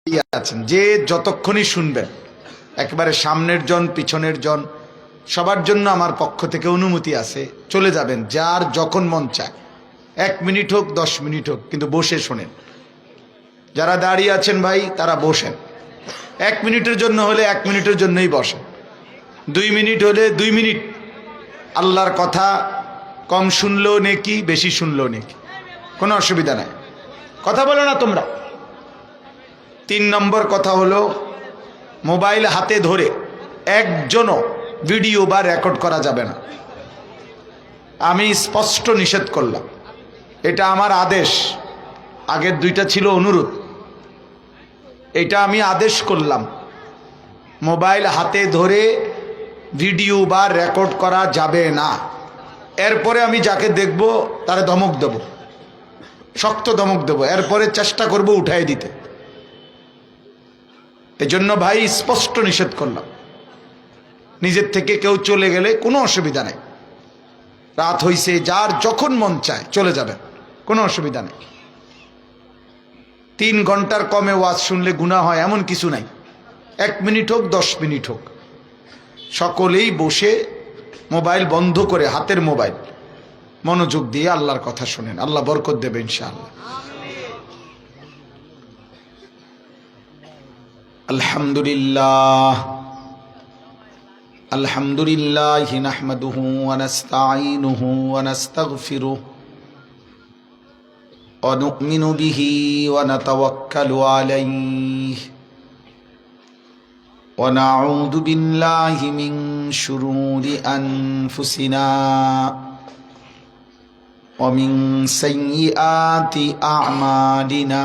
আছেন যে যতক্ষণই শুনবেন, একেবারে সামনের জন পিছনের জন সবার জন্য আমার পক্ষ থেকে অনুমতি আছে, চলে যাবেন যার যখন মন চায়, 1 মিনিট হোক 10 মিনিট হোক, কিন্তু বসে শোনেন। যারা দাঁড়িয়ে আছেন ভাই তারা বসেন, 1 মিনিটের জন্য হলে 1 মিনিটের জন্যই বসেন, 2 মিনিট হলে 2 মিনিট। আল্লাহর কথা কম শুনলেও নেকি, বেশি শুনলেও নেকি, কোনো অসুবিধা নাই। কথা বলো না তোমরা। 3 নম্বর কথা হলো, মোবাইল হাতে ধরে একজনও ভিডিও বা রেকর্ড করা যাবে না। আমি স্পষ্ট নিষেধ করলাম, এটা আমার আদেশ। আগের 2টা ছিল অনুরোধ, এটা আমি আদেশ করলাম। মোবাইল হাতে ধরে ভিডিও বা রেকর্ড করা যাবে না। এরপরে আমি যাকে দেখব তারে ধমক দেব, শক্ত ধমক দেব, এরপরে চেষ্টা করব উঠাই দিতে। এজন্য ভাই স্পষ্ট নিষেধ করলাম। নিজের থেকে কেউ চলে গেলে কোনো অসুবিধা নেই, রাত হইছে, যার যখন মন চায় চলে যাবেন, কোনো অসুবিধা নেই। 3 ঘন্টার কমে ওয়াজ শুনলে গুনাহ হয় এমন কিছু নাই। 1 মিনিট হোক 10 মিনিট হোক, সকলেই বসে মোবাইল বন্ধ করে, হাতের মোবাইল, মনোযোগ দিয়ে আল্লাহর কথা শুনেন। আল্লাহ বরকত দেবে ইনশাআল্লাহ। আলহামদুলিল্লাহ আলহামদুলিল্লাহ নাহমাদুহু ওয়া নাস্তাঈনুহু ওয়া নাস্তাগফিরুহু ওয়া নু'মিনু বিহি ওয়া নাতাওয়াক্কালু আলাইহি ওয়া নাউযু বিল্লাহি মিন শুরুরি আনফুসিনা ওয়া মিন সাইয়্যিআতি আ'মালিনা।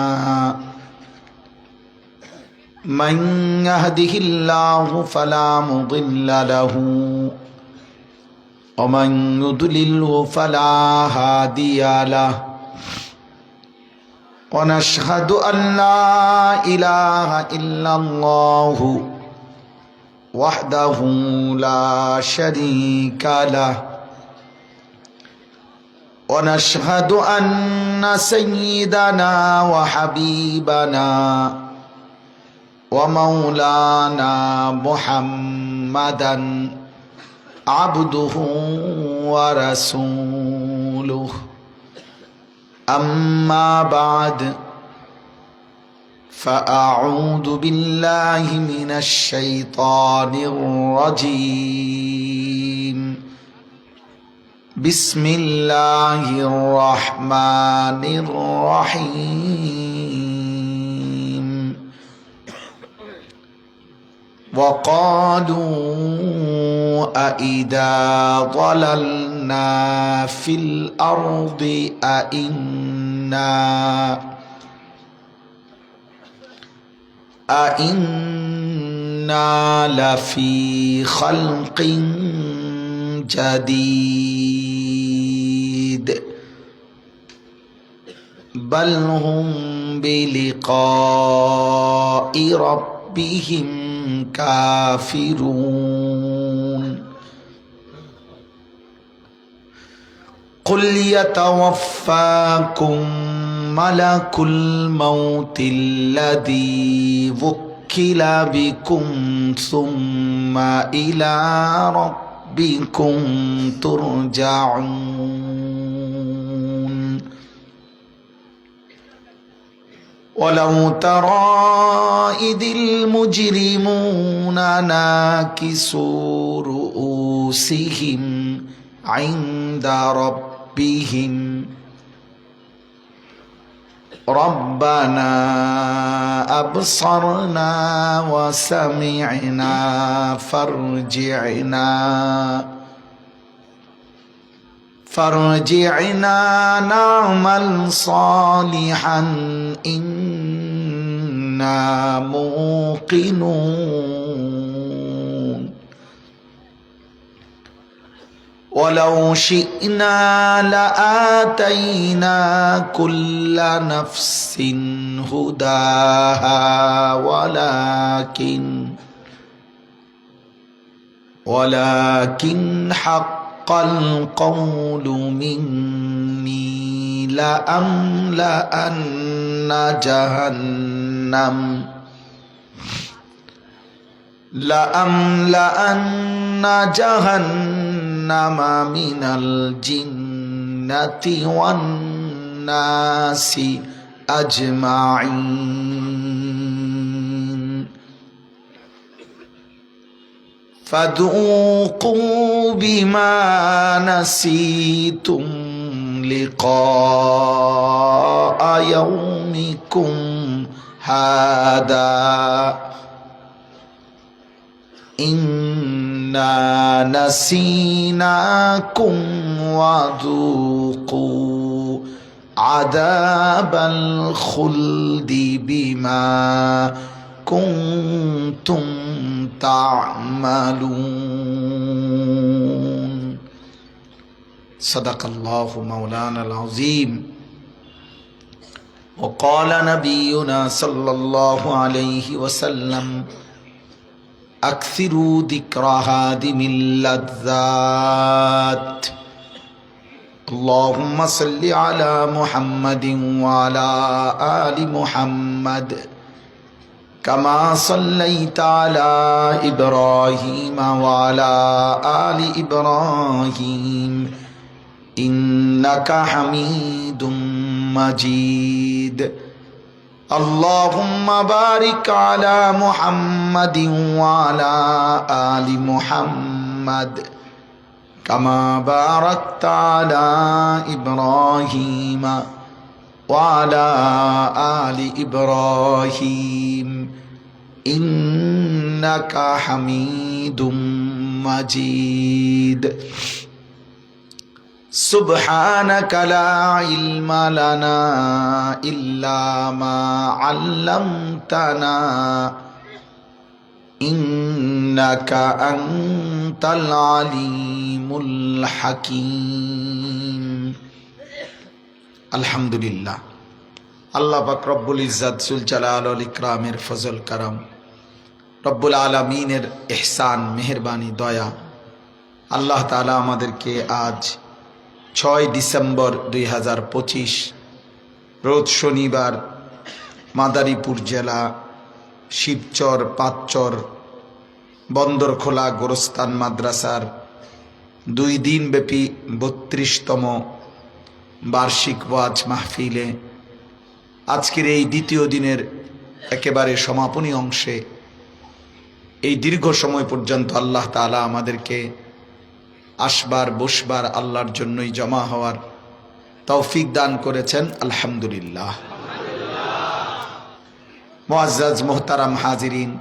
من يهده الله فلا مضل له ومن يضلله فلا هادي له ونشهد أن لا إله إلا الله وحده لا شريك له ونشهد أن سيدنا وحبيبنا ومولانا محمدا عبده ورسوله أما بعد فأعوذ بالله من الشيطان الرجيم بسم الله الرحمن الرحيم وقالوا أإذا ضللنا في الأرض أإنا لفي خلق جديد بل هم بلقاء ربهم كافرون قل يتوفاكم ملك الموت الذي وكل بكم ثم إلى ربكم ترجعون ولو ترى إذ المجرمون ناكسوا رؤوسهم عند ربهم ربنا أبصرنا وسمعنا فارجعنا نعمل صالحا إنا موقنون ولو شئنا لآتينا كل نفس هداها ولكن حق القول مني لأملأن جهنم লাআমলাআন্না জাহান্নামা মিনাল জিন্নাতি ওয়ান নাসি আজমাইন। فذوقوا بما نسيتم لقاء يومكم هذا إنا نسيناكم وذوقوا عذاب الخلد بما كنتم تعملون صدق الله مولانا العظيم وقال نبينا صلى الله عليه وسلم أكثروا ذكر هادم اللذات اللهم صل على محمد وعلى آل محمد كما صليت على إبراهيم وعلى آل إبراهيم إنك حميد مجيد اللهم بارك على محمد وعلى آل محمد كما باركت على إبراهيم وعلى آل إبراهيم إنك حميد مجيد سبحانك لا علم لنا إلا ما علمتنا إنك أنت العليم الحكيم আলহামদুলিল্লাহ। আল্লাহ পাক রব্বুল ইজ্জত জুল জালাল ওয়াল ইকরামের ফজল করম, রব্বুল আলামিনের ইহসান মেহেরবানি দয়া, আল্লাহ তাআলা আমাদেরকে আজ 6 ডিসেম্বর 2025 রোজ শনিবার মাদারীপুর জেলা শিবচর পাঁচচর বন্দরখোলা গোরস্তান মাদ্রাসার 2 দিন ব্যাপী 32তম বার্ষিক ওয়াজ মাহফিলে আজকের এই দ্বিতীয় দিনের একেবারে সমাপনী অংশে এই দীর্ঘ সময় পর্যন্ত আল্লাহ তাআলা আমাদেরকে আসবার বসবার আল্লাহর জন্যই জমা হওয়ার তৌফিক দান করেছেন, আলহামদুলিল্লাহ। মুআজ্জাজ মুহতারাম হাজিরিন,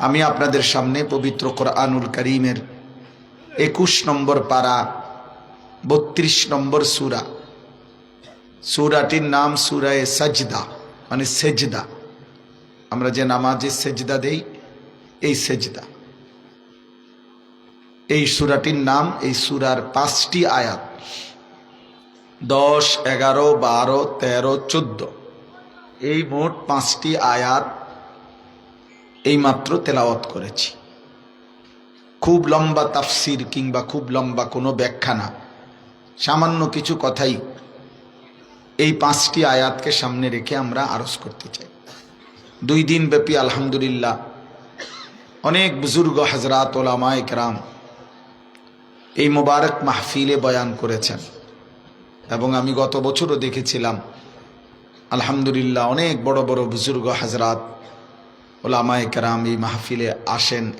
আমি আপনাদের সামনে পবিত্র কোরআনুল কারীমের 21 নম্বর পারা 32 নম্বর সূরা, সূরাটির নাম সূরায়ে সাজদা, মানে সেজদা। আমরা যে নামাজে সেজদা দেই, এই সেজদা, এই সূরাটির নাম। এই সূরার 5টি আয়াত 10, 11, 12, 13, 14 এই মোট 5টি আয়াত এইমাত্র তেলাওয়াত করেছি। খুব লম্বা তাফসির কিংবা খুব লম্বা কোনো ব্যাখ্যা না, সামান্য কিছু কথাই এই 5টি আয়াতকে সামনে রেখে আমরা আরজ করতে চাই। 2 দিন ব্যাপী আলহামদুলিল্লাহ অনেক বুজুর্গ হযরত উলামায়ে কেরাম এই মোবারক মাহফিলে বয়ান করেছেন, এবং আমি গত বছরও দেখেছিলাম আলহামদুলিল্লাহ অনেক বড় বড় বুজুর্গ হযরত উলামায়ে কেরাম এই মাহফিলে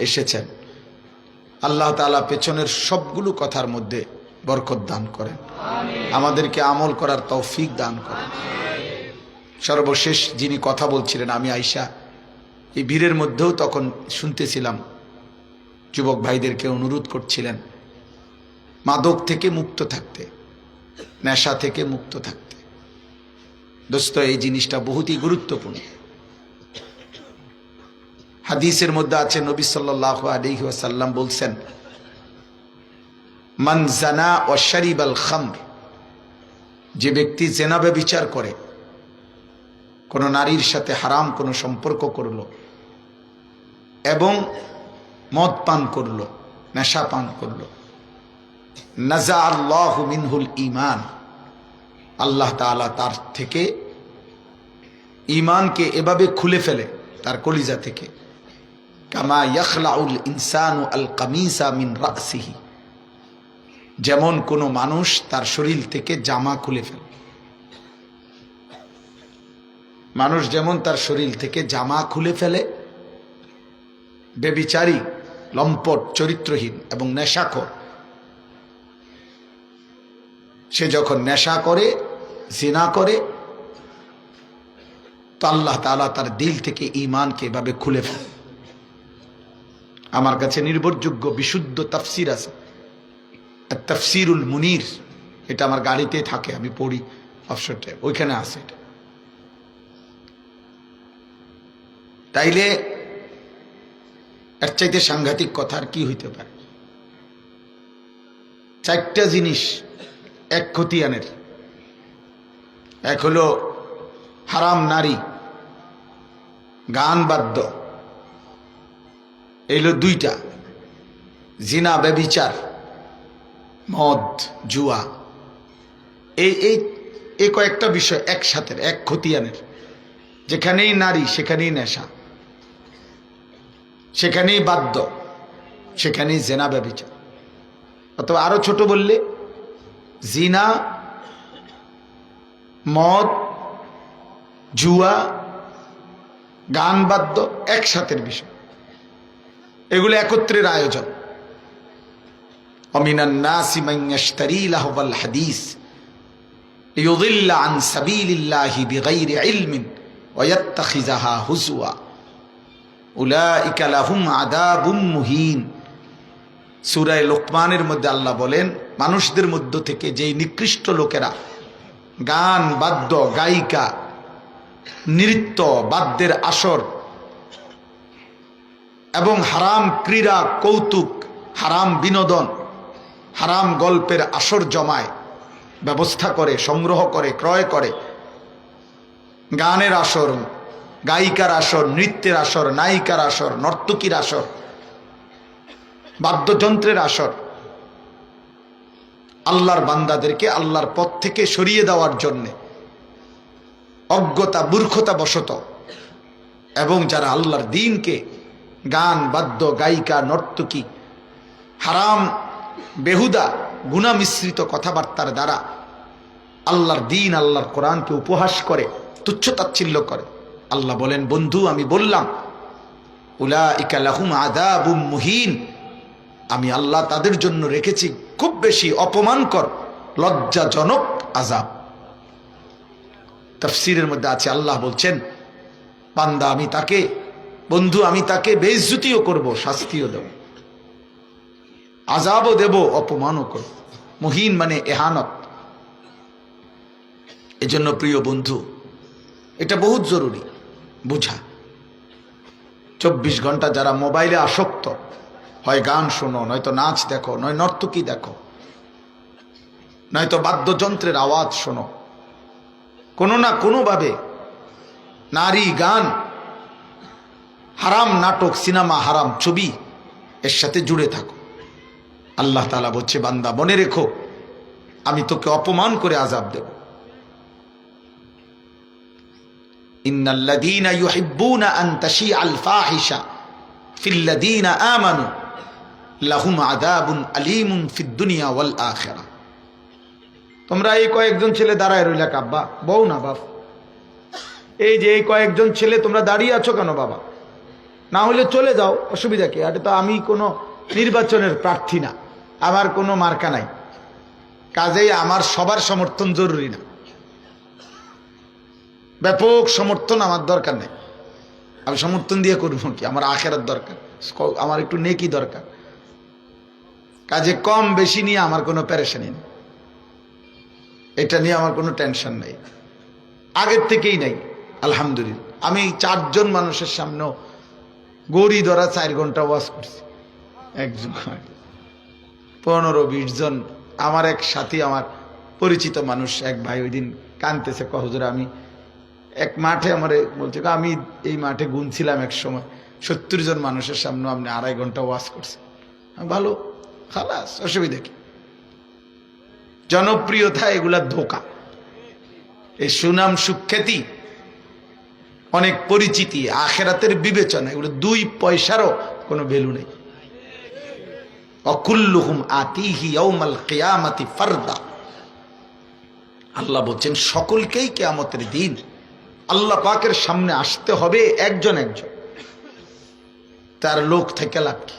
এসেছেন। আল্লাহ তাআলা পেছনের সবগুলো কথার মধ্যে বরকত দান করেন, আমাদেরকে আমল করার তৌফিক দান করেন। সর্বশেষ যিনি কথা বলছিলেন, আমি আয়েশা এই ভিড়ের মধ্যেও তখন শুনতেছিলাম, যুবক ভাইদেরকে অনুরোধ করছিলেন মাদক থেকে মুক্ত থাকতে, নেশা থেকে মুক্ত থাকতে। দোস্ত, এই জিনিসটা বহুতই গুরুত্বপূর্ণ। হাদিসের মধ্যে আছে, নবী সাল্লাল্লাহু আলাইহি ওয়াসাল্লাম বলছেন, মান জানা ওয়া শারিবাল খামর, যে ব্যক্তি জেনা ব্যভিচার করে, কোন নারীর সাথে হারাম কোনো সম্পর্ক করলো এবং মদ পান করলো, নেশা পান করলো, নাজা আল্লাহু মিনহুল ঈমান, আল্লাহ তাআলা তার থেকে ঈমানকে এভাবে খুলে ফেলে, তার কলিজা থেকে। কামা ইয়াখলাউল ইনসানু আল কামিসা মিন রাসিহি, যেমন কোনো মানুষ তার শরীর থেকে জামা খুলে ফেলে। মানুষ যেমন তার শরীর থেকে জামা খুলে ফেলে, বেবিচারী, লম্পট, চরিত্রহীন এবং নেশাখোর, সে যখন নেশা করে, জিনা করে, তো আল্লাহ তাআলা তার দিল থেকে ঈমানকে এভাবে খুলে ফেলে। আমার কাছে নির্ভরযোগ্য বিশুদ্ধ তাফসির আছে, তাফসিরুল মুনির, এটা আমার গাড়িতে থাকে, আমি পড়ি অবসর টাইম, ওইখানে আছে এটা। তাইলে এর চাইতে সাংঘাতিক কথা আর কি হইতে পারে? চারটা জিনিস এক খতিয়ানের। এক হলো হারাম নারী, গান বাদ্য, এলো দুইটা, জিনা ব্যভিচার, মদ জুয়া, এই কয়েকটা বিষয় একসাথে এক খতিয়ানের। যেখানেই নারী সেখানেই নেশা, সেখানেই বাদ্য, সেখানেই জিনা ব্যভিচার। অথবা আরো ছোট বললে জিনা, মদ, জুয়া, গান বাদ্য একসাথের বিষয়, এগুলো একত্রের আয়োজন। অমিনান নাসি মান ইয়াশতারি লাহওয়াল হাদিস লিয়ুযিল্লা আন সাবিলিল্লাহি বিগাইরি ইলমিন ওয়া ইয়াত্তাখিযাহা হুজওয়া উলাইকা লাহুম আযাবুম মুহিন। সূরা লোকমানের মধ্যে আল্লাহ বলেন, মানুষদের মধ্য থেকে যেই নিকৃষ্ট লোকেরা গান বাদ্য, গায়িকা, নৃত্য, বাদ্যের আসর এবং হারাম ক্রীড়া, কৌতুক, হারাম বিনোদন, হারাম গল্পের আসর জমায়, ব্যবস্থা করে, সংগ্রহ করে, ক্রয় করে, গানের আসর, গায়িকার আসর, নৃত্যের আসর, নায়িকার আসর, নর্তকীর আসর, বাদ্যযন্ত্রের আসর, আল্লাহর বান্দাদেরকে আল্লাহর পথ থেকে সরিয়ে দেওয়ার জন্যে অজ্ঞতা মূর্খতা বশত, এবং যারা আল্লাহর দ্বীনকে গান বাদ্য, গায়িকা, নর্তকী, হারাম বেহুদা গুনাহ মিশ্রিত কথাবার্তার দ্বারা আল্লাহর দ্বীন, আল্লাহর কোরআনকে উপহাস করে, তুচ্ছতাচ্ছিল্য করে, আল্লাহ বলেন, বন্ধু আমি বললাম উলাইকা লাহুম আযাবুম মুহিন, আমি আল্লাহ তাদের জন্য রেখেছি খুব বেশি অপমানকর, লজ্জাজনক আযাব। তাফসীরের মধ্যে আছে, আল্লাহ বলছেন, বান্দা আমি তাকে, বন্ধু আমি তাকে বেইজ্জতিও করব, শাস্তিও দেব, আযাবও দেব, অপমানও করব। মুহিন মানে এহানত। এজন্য প্রিয় বন্ধু, এটা বহুত জরুরি বুঝা। 24 ঘন্টা যারা মোবাইলে আসক্ত, হয় গান শোনো, নয়তো নাচ দেখো, নয় নর্তকী দেখো, নয়তো বাদ্যযন্ত্রের আওয়াজ শোনো, কোনো না কোনোভাবে নারী, গান, হারাম নাটক, সিনেমা, হারাম ছবি, এর সাথে জুড়ে থাকো। আল্লাহ তাআলা বলছে, বান্দা মনে রেখো আমি তোকে অপমান করে আযাব দেব। ইন্নাল্লাযীনা ইউহিব্বুনা আন তাশিআল ফাহিশা ফিল্লাযীনা আমানু লাহুম আযাবুন আলীমুন ফিদ দুনিয়া ওয়াল আখিরাহ। তোমরা এই কয়েকজন ছেলে দাঁড়ায় রইলা কাব্বা, বউ না বাপ, এই যে এই কয়েকজন ছেলে তোমরা দাঁড়িয়ে আছো কেন বাবা? না হলে চলে যাও, অসুবিধা কি? এটা তো আমি কোনো নির্বাচনের প্রার্থী না, আমার কোনো মার্কা নাই, কাজেই আমার সবার সমর্থন জরুরি না, ব্যাপক সমর্থন আমার দরকার নেই। আমি সমর্থন দিয়ে করবো কি? আমার আখিরাত দরকার, আমার একটু নেকি দরকার। কাজে কম বেশি নিয়ে আমার কোনো পেরেশানি নেই, এটা নিয়ে আমার কোনো টেনশন নেই, আগের থেকেই নাই আলহামদুলিল্লাহ। আমি 4 জন মানুষের সামনেও গড়ি ধরা 4 ঘন্টা ওয়াজ করছি, একজন 15-20 জন। আমার এক সাথী, আমার পরিচিত মানুষ, এক ভাই ওই দিন কানতেছে, হুজুর আমি এক মাঠে, আমার বলছে আমি এই মাঠে গুনছিলাম এক সময় 70 জন মানুষের সামনে আপনি 2.5 ঘন্টা ওয়াজ করছেন। ভালো, খালাস, অসুবিধা কি? জনপ্রিয়তা এগুলা ধোকা। এই সুনাম সুখ্যাতি অনেক পরিচিতি, আখেরাতের বিবেচনা, এগুলো 2 পয়সারও কোনো ভ্যালু নেই। অকুল্লুহুম আতিহি ইয়াউমাল কিয়ামাতি ফারদা। আল্লাহ বলছেন সকলকেই কিয়ামতের দিন আল্লাহ পাকের সামনে আসতে হবে একজন একজন। তার লোক থেকে লাভ কি?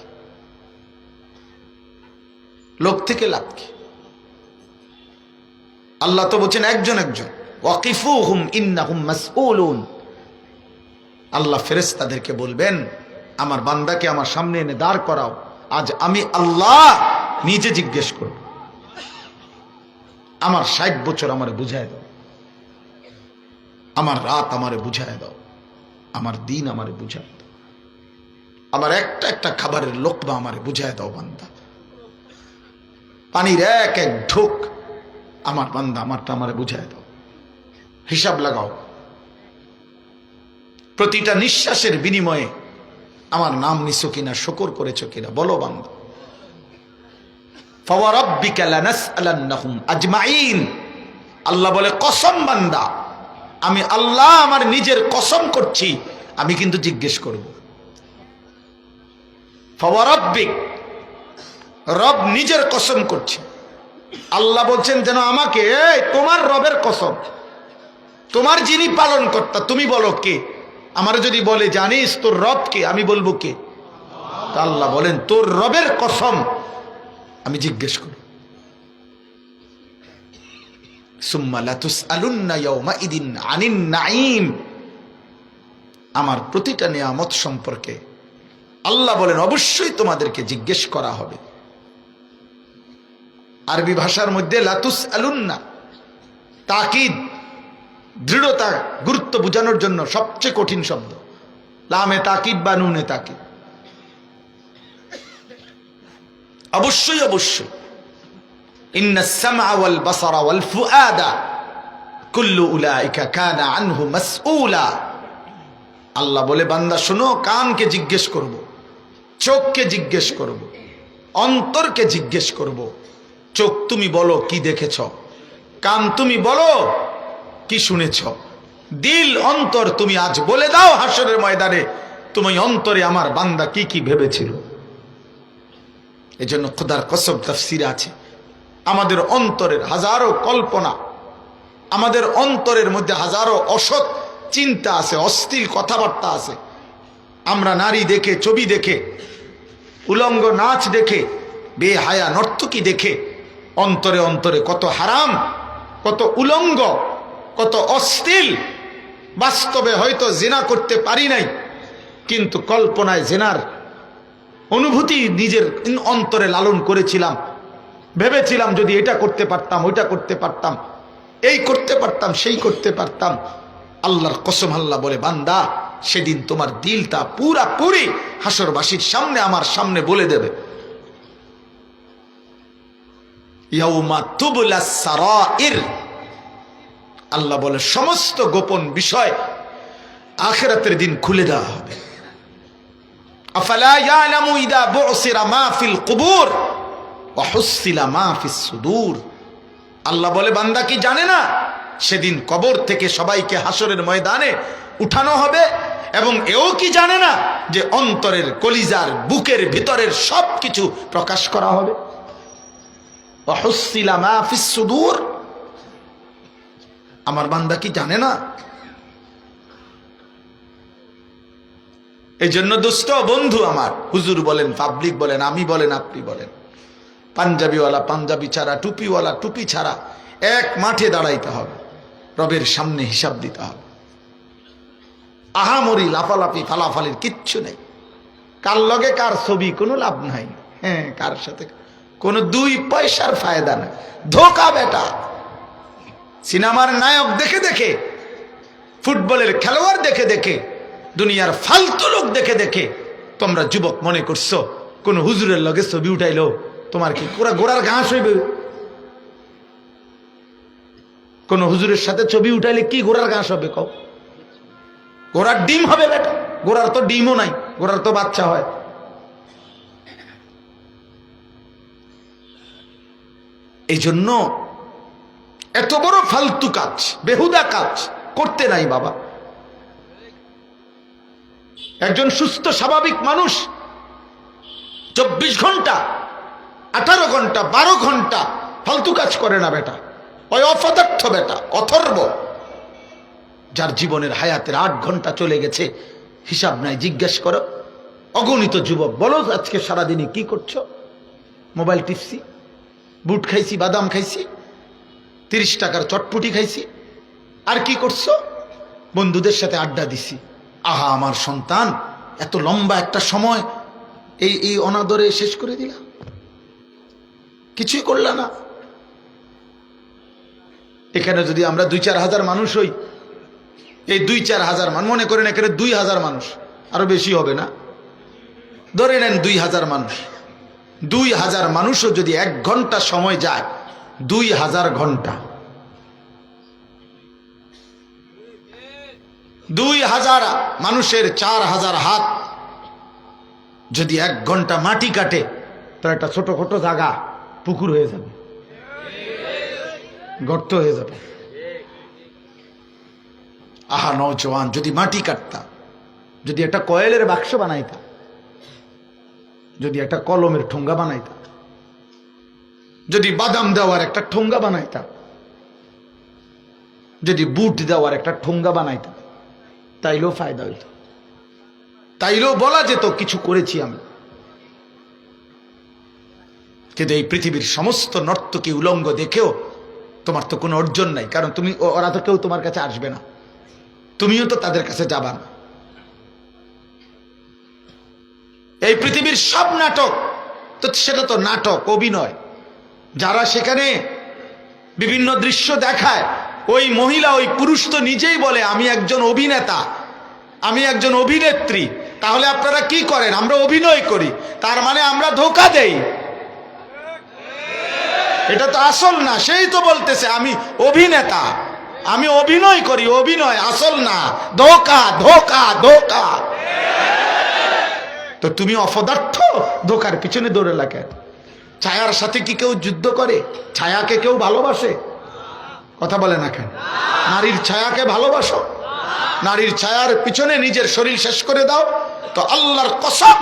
লোক থেকে লাভ কি? আল্লাহ তো বলছেন একজন একজন। ওয়াকিফুহুম ইন্নাহুম মাসউলুন। আল্লাহ ফেরেশতাদেরকে বলবেন আমার বান্দাকে আমার সামনে এনে দাঁড় করাও, আজ আমি আল্লাহ নিজে জিজ্ঞেস করব। আমার 60 বছর আমারে বুঝায় দাও, আমার রাত আমারে বুঝায় দাও, আমার দিন আমারে বুঝায় দাও, আমার একটা একটা খাবারের লোকমা আমারে বুঝায় দাও বান্দা। পানির এক এক ঢোক আমার বান্দা আমারটা আমারে বুঝায় দাও। হিসাব লাগাও, প্রতিটা নিঃশ্বাসের বিনিময়ে আমার নাম নিছো কিনা, শুকর করেছো কিনা বলো বান্দা। ফাওয়ারাব্বিকা লানাসআলান্নাহুম আজমাইন। আল্লাহ বলে কসম বান্দা, আমি আল্লাহ আমার নিজের কসম করছি, আমি কিন্তু জিজ্ঞেস করব। ফাওয়ারাব্বিক, রব নিজের কসম করছে। আল্লাহ বলছেন যেন আমাকে, এই তোমার রবের কসম, তোমার যিনি পালন কর্তা তুমি বলো কে? আমারে যদি বলে জানিস তোর রব কে, আমি বলবো কে? তা আল্লাহ বলেন তোর রবের কসম আমি জিজ্ঞেস করি। সুম্মা লাতুসআলুন্না ইয়াওমাইদিন আনিন নাঈম। আমার প্রতিটা নিয়ামত সম্পর্কে আল্লাহ বলেন অবশ্যই তোমাদেরকে জিজ্ঞেস করা হবে। আরবি ভাষার মধ্যে লাতুসআলুন্না তাকিদ, দৃঢ়তা, গুরুত্ব বোঝানোর জন্য সবচেয়ে কঠিন শব্দ লামে তাকিদ বা নুনে তাকিদ। অবশ্যই অবশ্যই। ইন্নাস সামআ ওয়াল বাসারা ওয়াল ফুআদা কুল্লু উলাইকা কানা আনহু মাসউলা। আল্লাহ বলে বান্দা শোনো, কানকে জিজ্ঞেস করব, চোখকে জিজ্ঞেস করব, অন্তরকে জিজ্ঞেস করব। চোখ তুমি বলো কি দেখেছ, কান তুমি বলো কি শুনেছ, দিল অন্তর তুমি আজ বলে দাও হাসরের ময়দানে তুমি অন্তরে আমার বান্দা কি কি ভেবেছিল। এজন্য খোদার কসম তাফসীরে আছে আমাদের অন্তরের হাজারো কল্পনা, আমাদের অন্তরের মধ্যে হাজারো অসৎ চিন্তা আছে, অশ্লীল কথাবার্তা আছে। আমরা নারী দেখে, ছবি দেখে, উলঙ্গ নাচ দেখে, বেহায়া নর্তকী দেখে অন্তরে অন্তরে কত হারাম, কত উলঙ্গ, কত অশ্লীল। বাস্তবে হয়তো জিনা করতে পারি নাই, কিন্তু কল্পনায় জিনার অনুভূতি নিজের অন্তরে লালন করেছিলাম। ভেবেছিলাম যদি এটা করতে পারতাম, ওইটা করতে পারতাম, এই করতে পারতাম, সেই করতে পারতাম। আল্লাহর কসম আল্লাহ বলে বান্দা সেদিন তোমার দিলটা পুরাপুরি হাসরবাসীর সামনে আমার সামনে বলে দেবে। ইয়াউমা তুবলাস সারাইর। আল্লাহ বলে সমস্ত গোপন বিষয় আখিরাতের দিন খুলে দেওয়া হবে। আফালা ইয়ালামু ইদা বুসিরা মা ফিল কুবুর ওয়া হুসিলা মা ফিস সুদূর। আল্লাহ বলে বান্দা কি জানে না সেদিন কবর থেকে সবাইকে হাসরের ময়দানে উঠানো হবে, এবং এও কি জানে না যে অন্তরের, কলিজার, বুকের ভিতরের সবকিছু প্রকাশ করা হবে। ওয়া হুসিলা মা ফিস সুদূর। আমার বান্দা কি জানে না? এই জন্য দোস্ত বন্ধু আমার, হুজুর বলেন, পাবলিক বলেন, আমি বলেন, আপনি বলেন, পাঞ্জাবিওয়ালা পাঞ্জাবি ছাড়া, টুপিওয়ালা টুপি ছাড়া এক মাঠে দাঁড়াইতে হবে, রবের সামনে হিসাব দিতে হবে। আহামরি লাফালাফি ফালাফালির কিচ্ছু নেই। কার লগে কার ছবি কোনো লাভ নাই, হ্যাঁ কার সাথে কোনো 2 পয়সার ফায়দা নাই। ধোকা বেটা। সিনেমার নায়ক দেখে দেখে, ফুটবলের খেলোয়াড় দেখে দেখে, দুনিয়ার ফালতু লোক দেখে দেখে তোমরা যুবক মনে করছো কোন হুজুরের লগে ছবি উঠাইলো তোমার কি পুরা গোড়ার ঘাস হইবে? কোন হুজুরের সাথে ছবি উঠাইলে কি গোড়ার ঘাস হবে? কও, গোড়ার ডিম হবে বেটা। গোড়ার তো ডিমও নাই, গোড়ার তো বাচ্চা হয়। এই জন্য এত বড় ফালতু কাজ, বেহুদা কাজ করতে নাই বাবা। একজন সুস্থ স্বাভাবিক মানুষ 24 ঘন্টা 18 ঘন্টা 12 ঘন্টা ফালতু কাজ করে না বেটা। ওই অপদার্থ বেটা, অথর্ব, যার জীবনের হায়াতের 8 ঘন্টা চলে গেছে, হিসাব নাই। জিজ্ঞেস করো অগণিত যুবক, বলো আজকে সারাদিনে কি করছো? মোবাইল টিপছি, বুট খাইছি, বাদাম খাইছি, 30 টাকার চটপটি খাইছি, আর কি করছো? বন্ধুদের সাথে আড্ডা দিছি। আহা, আমার সন্তান, এত লম্বা একটা সময় এই অনাদরে শেষ করে দিলা, কিছুই করলা না। এখানে যদি আমরা 2-4 হাজার মানুষ হই, এই 2-4 হাজার মানুষ, মনে করেন এখানে 2000 মানুষ, আরো বেশি হবে না, ধরে নেন 2000 মানুষ। 2000 মানুষও যদি 1 ঘন্টা সময় যায়, 2000 ঘন্টা, 2000 মানুষের 4000 হাত যদি 1 ঘন্টা মাটি কাটে, তো একটা ছোটখাটো জায়গা পুকুর হয়ে যাবে, গর্ত হয়ে যাবে। আহা নওজওয়ান, যদি মাটি কাটতাম, যদি একটা কয়েলের বাক্স বানাইতাম, যদি একটা কলমের ঠোঙ্গা বানাইতাম, যদি বাদাম দেওয়ার একটা ঠোঙ্গা বানাইতাম, যদি বুট দেওয়ার একটা ঠোঙ্গা বানাইতাম, তাইলেও ফায়দা হইত, তাইলেও বলা যেত কিছু করেছি আমি। কিন্তু এই পৃথিবীর সমস্ত নর্তকী উলঙ্গ দেখেও তোমার তো কোনো অর্জন নাই, কারণ তুমি, ওরা তো কেউ তোমার কাছে আসবে না, তুমিও তো তাদের কাছে যাবা না। এই পৃথিবীর সব নাটক তো সেটা তো নাটক, অভিনয়। যারা সেখানে বিভিন্ন দৃশ্য দেখায়, ওই মহিলা ওই পুরুষ তো নিজেই বলে আমি একজন অভিনেতা, আমি একজন অভিনেত্রী। তাহলে আপনারা কি করেন? আমরা অভিনয় করি, তার মানে আমরা ধোঁকা দেই। এটা তো আসল না। সেই তো বলতেছে আমি অভিনেতা, আমি অভিনয় করি, অভিনয় আসল না, ধোঁকা ধোঁকা ধোঁকা। তো তুমি অপদার্থ, ধোঁকার পিছনে দৌড়ে লাগে। ছায়ার সাথে কি কেউ যুদ্ধ করে? ছায়াকে কেউ ভালোবাসে? কথা বলে না কেন? নারীর ছায়াকে ভালোবাসো? নারীর ছায়ার পিছনে নিজের শরীর শেষ করে দাও? তো আল্লাহর কসম,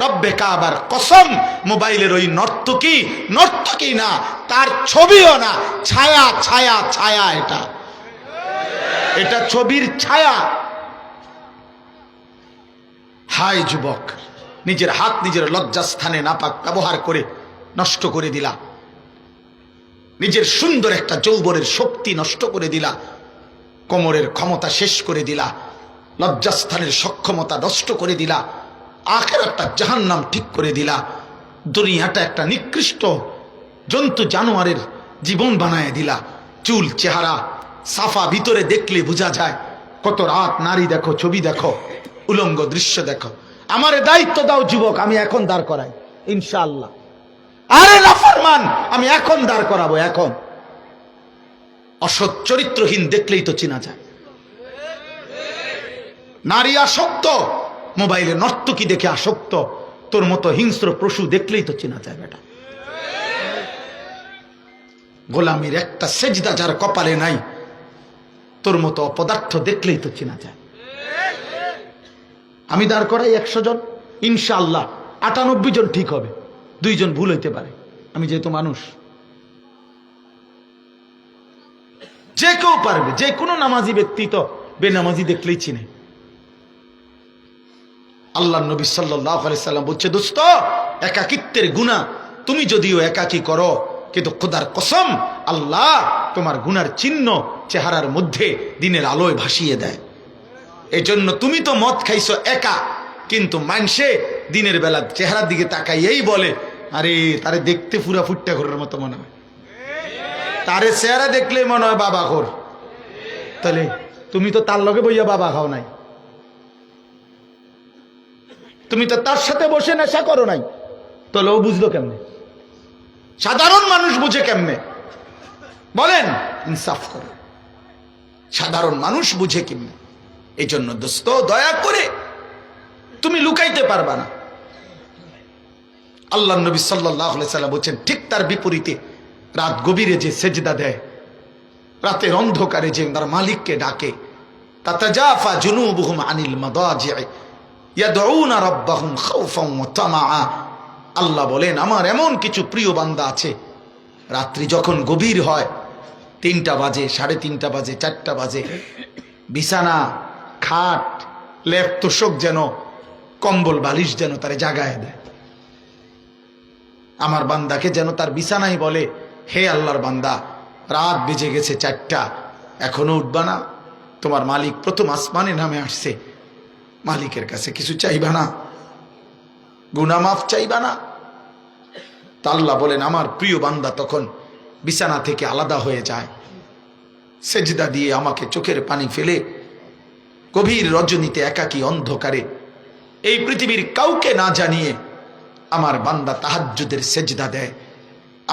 রব্বে কাবার কসম, মোবাইলের ওই নর্তকী, নর্তকী না, তার ছবিও না, ছায়া ছায়া ছায়া, এটা ছবির ছায়া। হায় যুবক, নিজের হাত নিজের লজ্জাস্থানে নাপাক ব্যবহার করে নষ্ট করে দিলা, নিজের সুন্দর একটা যৌবনের শক্তি নষ্ট করে দিলা, কোমরের ক্ষমতা শেষ করে দিলা, লজ্জাস্থানের সক্ষমতা নষ্ট করে দিলা, আখিরাতটা জাহান্নাম ঠিক করে দিলা, দুনিয়াটা একটা নিকৃষ্ট জন্তু জানোয়ারের জীবন বানায় দিলা। চুল চেহারা সাফা, ভিতরে দেখলে বোঝা যায় কত রাত নারী দেখো, ছবি দেখো, উলঙ্গ দৃশ্য দেখো। আমারে দায়িত্ব দাও যুবক, আমি এখন দাঁড় করাই ইনশাআল্লাহ। আরে নাফরমান, আমি এখন দাঁড় করাবো। এখন অসৎ চরিত্রহীন দেখলেই তো চেনা যায়। নারী আসক্ত, মোবাইলে নর্তকী দেখে আসক্ত, তোর মতো হিংস্র পশু দেখলেই তো চেনা যায় বেটা। গোলামির একটা সেজদা যার কপালে নাই, তোর মতো অপদার্থ দেখলেই তো চেনা যায়। আমি দাঁড় করাই 100 জন, ইনশাআল্লাহ 98 জন ঠিক হবে, 2 জন ভুল হইতে পারে। আমি যেহেতু মানুষ, যে কেউ পারবে, যে কোনো নামাজি ব্যক্তি তো বেনামাজি দেখলেই চিনে। আল্লাহ নবী সাল্লাল্লাহু আলাইহি সাল্লাম বলছে, দোস্ত, একাকিত্বের গুনাহ তুমি যদিও একাকী করো, কিন্তু খোদার কসম, আল্লাহ তোমার গুনার চিহ্ন চেহারার মধ্যে দিনের আলোয় ভাসিয়ে দেয়। এজন্য তুমি তো মদ খাইছো একা, কিন্তু মানুষে দিনের বেলা চেহারার দিকে তাকাইয়েই বলে, আরে তারে দেখতে পুরা ফুটটা ঘরের মতো মনে হয়, তারে চেহারা দেখলে মনে হয় বাবা ঘর। তাহলে তুমি তো তার লগে বইয়া বাবা খাও নাই, তুমি তো তার সাথে বসে নেশা করো নাই, তাহলে ও বুঝলো কেমনে? সাধারণ মানুষ বুঝে কেমনে? বলেন, ইনসাফ করো, সাধারণ মানুষ বুঝে কেমনে? এই জন্য দোস্ত, দয়া করে, তুমি লুকাইতে পারবা না। আল্লাহ নবী সাল্লাল্লাহু আলাইহি সাল্লাম বলছেন, ঠিক তার বিপরীতে রাত গভীরে যে সেজদা দেয়, রাতের অন্ধকারে যে তার মালিককে ডাকে, তাতাজাফা জুনুবুহুম আনিল মাদাজি', ইয়াদউনা রাব্বাহুম খাউফান ওয়া তামাআ। আল্লাহ বলেন আমার এমন কিছু প্রিয় বান্দা আছে, রাত্রি যখন গভীর হয়, 3টা বাজে, 3:30 বাজে, 4টা বাজে, বিছানা, খাট, লেপ তোষক যেন, কম্বল বালিশ যেন তারে জাগায় দেয়। আমার বান্দাকে যেন তার বিছানায় বলে, হে আল্লাহর বান্দা, রাত বেজে গেছে 4টা, এখনো উঠবা না? তোমার মালিক প্রথম আসমানে নামে আসছে, মালিকের কাছে কিছু চাইবা না? গুনাহ মাফ চাইবা না? তা আল্লাহ বলেন আমার প্রিয় বান্দা তখন বিছানা থেকে আলাদা হয়ে যায়, সেজদা দিয়ে আমাকে চোখের পানি ফেলে গভীর রজনীতে একাকী অন্ধকারে এই পৃথিবীর কাউকে না জানিয়ে আমার বান্দা তাহাজ্জুদের সেজদা দেয়,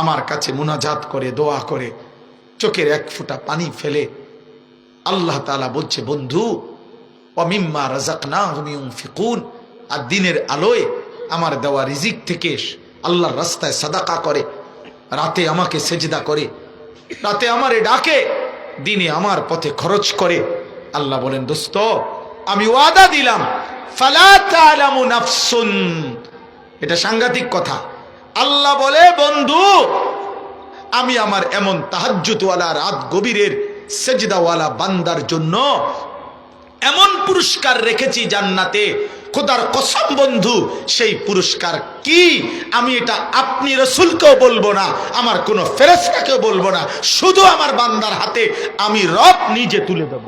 আমার কাছে মুনাজাত করে, দোয়া করে, চোখের এক ফোঁটা পানি ফেলে। আল্লাহ তাআলা বলছে, বন্ধু ওয়া মিম্মা রাযাকনাহুম ইউনফিকুন, আর দিনের আলোয় আমার দেওয়া রিজিক থেকে আল্লাহর রাস্তায় সাদাকা করে, রাতে আমাকে সেজদা করে, রাতে আমারে ডাকে, দিনে আমার পথে খরচ করে। আল্লাহ বলেন, দোস্ত আমি ওয়াদা দিলাম, ফালা তা'লামু নাফসুন। এটা সাংঘাতিক কথা। আল্লাহ বলে, বন্ধু আমি আমার এমন তাহাজ্জুদওয়ালা, রাত গভীরের সেজদাওয়ালা বান্দার জন্য এমন পুরস্কার রেখেছি জান্নাতে, খোদার কসম বন্ধু, সেই পুরস্কার কি আমি এটা আপনি রাসূলকেও বলবো না, আমার কোনো ফেরেশতাকেও বলবো না, শুধু আমার বান্দার হাতে আমি রব নিজে তুলে দেব।